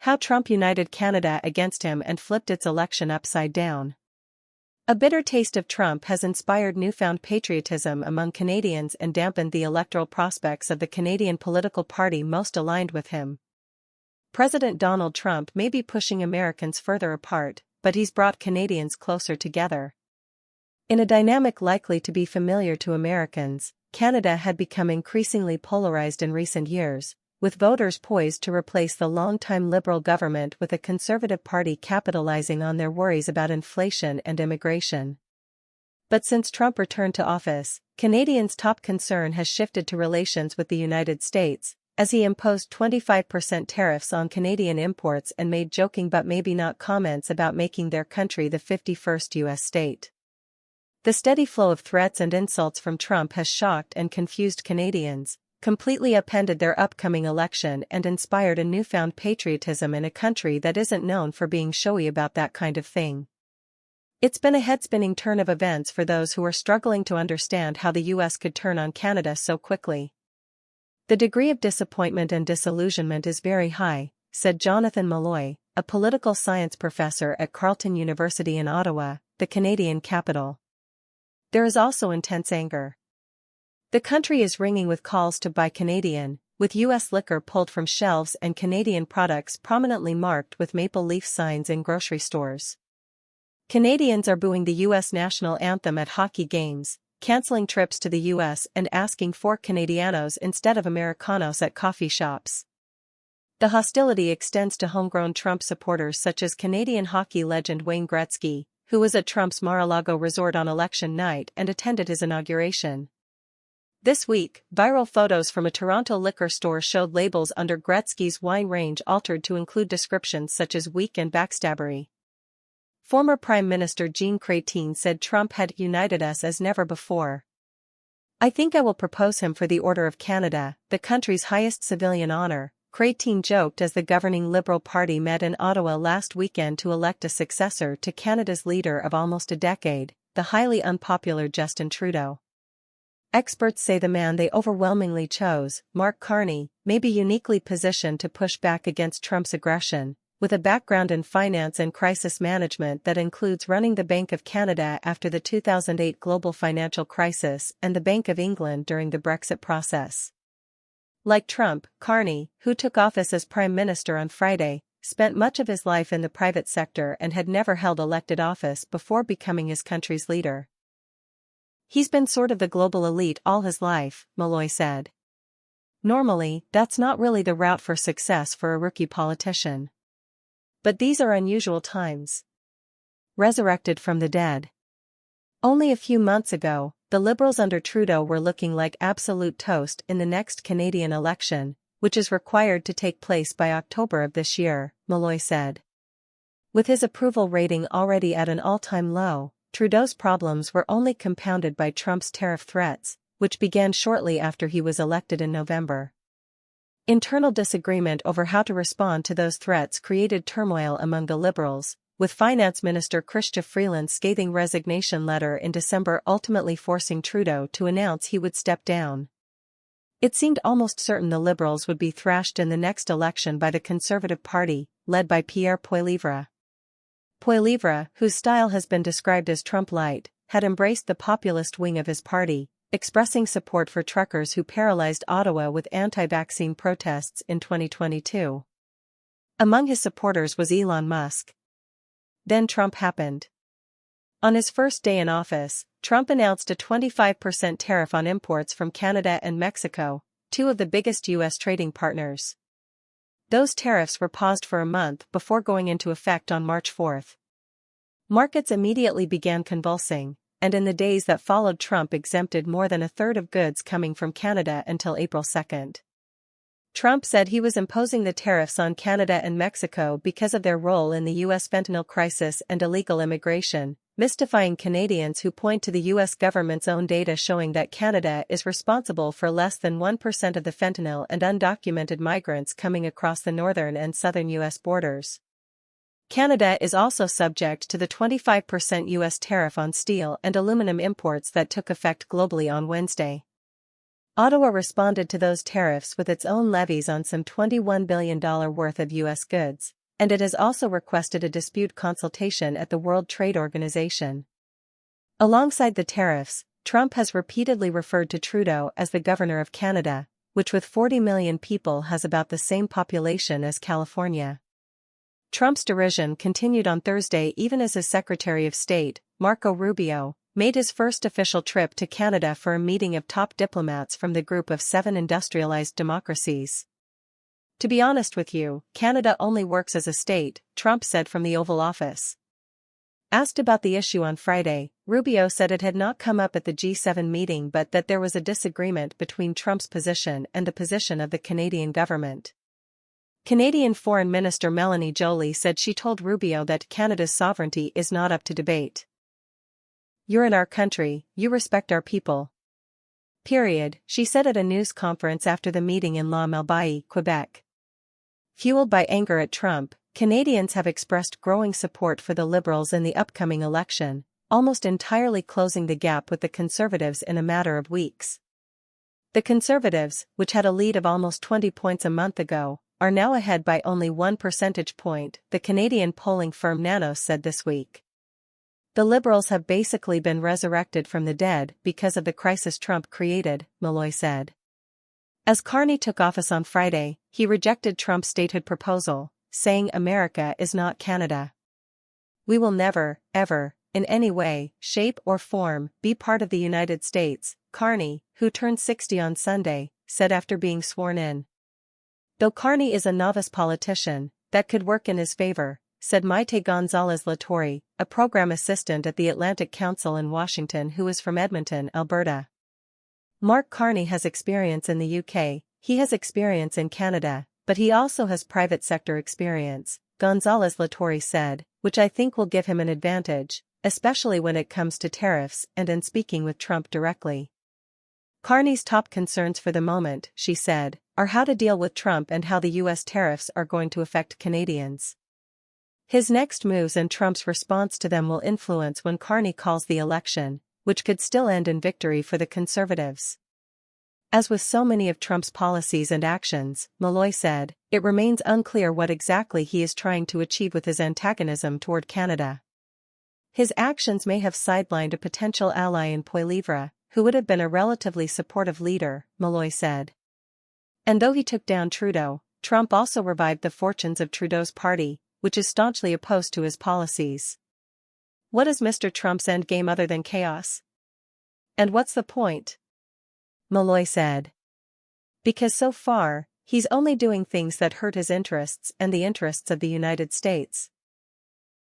How Trump united Canada against him and flipped its election upside down. A bitter taste of Trump has inspired newfound patriotism among Canadians and dampened the electoral prospects of the Canadian political party most aligned with him. President Donald Trump may be pushing Americans further apart, but he's brought Canadians closer together. In a dynamic likely to be familiar to Americans, Canada had become increasingly polarized in recent years, with voters poised to replace the long-time Liberal government with a Conservative Party capitalizing on their worries about inflation and immigration. But since Trump returned to office, Canadians' top concern has shifted to relations with the United States, as he imposed 25% tariffs on Canadian imports and made joking but maybe not comments about making their country the 51st U.S. state. The steady flow of threats and insults from Trump has shocked and confused Canadians, completely upended their upcoming election and inspired a newfound patriotism in a country that isn't known for being showy about that kind of thing. It's been a head-spinning turn of events for those who are struggling to understand how the U.S. could turn on Canada so quickly. The degree of disappointment and disillusionment is very high, said Jonathan Malloy, a political science professor at Carleton University in Ottawa, the Canadian capital. There is also intense anger. The country is ringing with calls to buy Canadian, with U.S. liquor pulled from shelves and Canadian products prominently marked with maple leaf signs in grocery stores. Canadians are booing the U.S. national anthem at hockey games, canceling trips to the U.S. and asking for Canadianos instead of Americanos at coffee shops. The hostility extends to homegrown Trump supporters such as Canadian hockey legend Wayne Gretzky, who was at Trump's Mar-a-Lago resort on election night and attended his inauguration. This week, viral photos from a Toronto liquor store showed labels under Gretzky's wine range altered to include descriptions such as weak and backstabbery. Former Prime Minister Jean Chrétien said Trump had united us as never before. I think I will propose him for the Order of Canada, the country's highest civilian honor, Chrétien joked as the governing Liberal Party met in Ottawa last weekend to elect a successor to Canada's leader of almost a decade, the highly unpopular Justin Trudeau. Experts say the man they overwhelmingly chose, Mark Carney, may be uniquely positioned to push back against Trump's aggression, with a background in finance and crisis management that includes running the Bank of Canada after the 2008 global financial crisis and the Bank of England during the Brexit process. Like Trump, Carney, who took office as Prime Minister on Friday, spent much of his life in the private sector and had never held elected office before becoming his country's leader. He's been sort of the global elite all his life, Malloy said. Normally, that's not really the route for success for a rookie politician. But these are unusual times. Resurrected from the dead. Only a few months ago, the Liberals under Trudeau were looking like absolute toast in the next Canadian election, which is required to take place by October of this year, Malloy said. With his approval rating already at an all-time low, Trudeau's problems were only compounded by Trump's tariff threats, which began shortly after he was elected in November. Internal disagreement over how to respond to those threats created turmoil among the Liberals, with Finance Minister Chrystia Freeland's scathing resignation letter in December ultimately forcing Trudeau to announce he would step down. It seemed almost certain the Liberals would be thrashed in the next election by the Conservative Party, led by Pierre Poilievre. Poilievre, whose style has been described as Trump-light, had embraced the populist wing of his party, expressing support for truckers who paralyzed Ottawa with anti-vaccine protests in 2022. Among his supporters was Elon Musk. Then Trump happened. On his first day in office, Trump announced a 25% tariff on imports from Canada and Mexico, two of the biggest U.S. trading partners. Those tariffs were paused for a month before going into effect on March 4. Markets immediately began convulsing, and in the days that followed Trump exempted more than a third of goods coming from Canada until April 2. Trump said he was imposing the tariffs on Canada and Mexico because of their role in the U.S. fentanyl crisis and illegal immigration, mystifying Canadians who point to the U.S. government's own data showing that Canada is responsible for less than 1% of the fentanyl and undocumented migrants coming across the northern and southern U.S. borders. Canada is also subject to the 25% U.S. tariff on steel and aluminum imports that took effect globally on Wednesday. Ottawa responded to those tariffs with its own levies on some $21 billion worth of U.S. goods, and it has also requested a dispute consultation at the World Trade Organization. Alongside the tariffs, Trump has repeatedly referred to Trudeau as the governor of Canada, which with 40 million people has about the same population as California. Trump's derision continued on Thursday even as his Secretary of State, Marco Rubio, made his first official trip to Canada for a meeting of top diplomats from the group of 7 industrialized democracies. "To be honest with you, Canada only works as a state," Trump said from the Oval Office. Asked about the issue on Friday, Rubio said it had not come up at the G7 meeting but that there was a disagreement between Trump's position and the position of the Canadian government. Canadian Foreign Minister Melanie Joly said she told Rubio that Canada's sovereignty is not up to debate. "You're in our country, you respect our people. Period," she said at a news conference after the meeting in La Malbaie, Quebec. Fueled by anger at Trump, Canadians have expressed growing support for the Liberals in the upcoming election, almost entirely closing the gap with the Conservatives in a matter of weeks. The Conservatives, which had a lead of almost 20 points a month ago, are now ahead by only 1 percentage point, the Canadian polling firm Nanos said this week. "The Liberals have basically been resurrected from the dead because of the crisis Trump created," Malloy said. As Carney took office on Friday, he rejected Trump's statehood proposal, saying America is not Canada. "We will never, ever, in any way, shape or form, be part of the United States," Carney, who turned 60 on Sunday, said after being sworn in. "Though Carney is a novice politician, that could work in his favor," said Maite Gonzalez-Latourie, a program assistant at the Atlantic Council in Washington who is from Edmonton, Alberta. Mark Carney has experience in the UK, he has experience in Canada, but he also has private sector experience, Gonzalez-Latourie said, which I think will give him an advantage, especially when it comes to tariffs and in speaking with Trump directly. Carney's top concerns for the moment, she said, are how to deal with Trump and how the U.S. tariffs are going to affect Canadians. His next moves and Trump's response to them will influence when Carney calls the election, which could still end in victory for the Conservatives. As with so many of Trump's policies and actions, Malloy said, it remains unclear what exactly he is trying to achieve with his antagonism toward Canada. His actions may have sidelined a potential ally in Poilievre, who would have been a relatively supportive leader, Malloy said. And though he took down Trudeau, Trump also revived the fortunes of Trudeau's party, which is staunchly opposed to his policies. What is Mr. Trump's endgame other than chaos? And what's the point? Malloy said. Because so far, he's only doing things that hurt his interests and the interests of the United States.